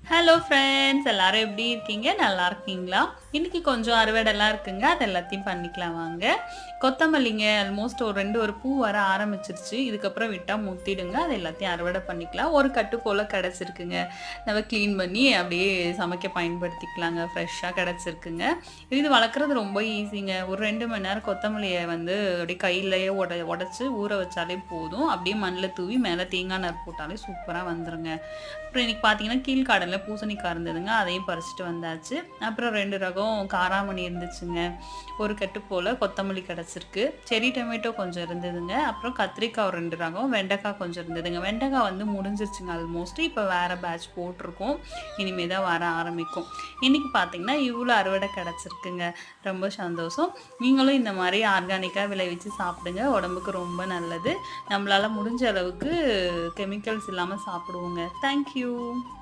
Hello friends எல்லாரும் எப்படி இருக்கீங்க? நல்லா இருக்கீங்களா? இன்னைக்கு கொஞ்சம் அறுவடைலாம் இருக்குங்க. அது எல்லாத்தையும் பண்ணிக்கலாம் வாங்க. கொத்தமல்லிங்க ஆல்மோஸ்ட் ஒரு பூ வர ஆரம்பிச்சிருச்சு. இதுக்கப்புறம் விட்டா முத்திடுங்க. அது எல்லாத்தையும் அறுவடை பண்ணிக்கலாம். ஒரு கட்டு போல கிடைச்சிருக்குங்க. நம்ம கிளீன் பண்ணி அப்படியே சமைக்க பயன்படுத்திக்கலாங்க. ஃப்ரெஷ்ஷாக கிடைச்சிருக்குங்க. இது வளர்க்குறது ரொம்ப ஈஸிங்க. ஒரு 2 மணி நேரம் கொத்தமல்லியை வந்து அப்படியே கையிலேயே உடைச்சு ஊற வச்சாலே போதும். அப்படியே மண்ணில் தூவி மேலே தேங்காய் நார் போட்டாலே சூப்பராக வந்துருங்க. அப்புறம் இன்னைக்கு பார்த்தீங்கன்னா கீழ்காடனில் பூசணிக்காய் இருந்ததுங்க. அதையும் பறிச்சுட்டு வந்தாச்சு. அப்புறம் 2 ரகம் காராமணி இருந்துச்சுங்க. ஒரு கட்டு போல் கொத்தமல்லி கிடச்சிருக்கு. செரி டொமேட்டோ கொஞ்சம் இருந்ததுங்க. அப்புறம் கத்திரிக்காய் ஒரு 2 ரகம், வெண்டைக்காய் கொஞ்சம் இருந்ததுங்க. வெண்டைக்காய் வந்து முடிஞ்சிருச்சுங்க ஆல்மோஸ்ட். இப்போ வேறு பேட்ச் போட்டிருக்கோம். இனிமேல் தான் வர ஆரம்பிக்கும். இன்றைக்கி பார்த்தீங்கன்னா இவ்வளோ அறுவடை கிடச்சிருக்குங்க. ரொம்ப சந்தோஷம். நீங்களும் இந்த மாதிரி ஆர்கானிக்காக விளைவிச்சு சாப்பிடுங்க. உடம்புக்கு ரொம்ப நல்லது. நம்மளால் முடிஞ்ச அளவுக்கு கெமிக்கல்ஸ் இல்லாமல் சாப்பிடுவோங்க. தேங்க்யூ.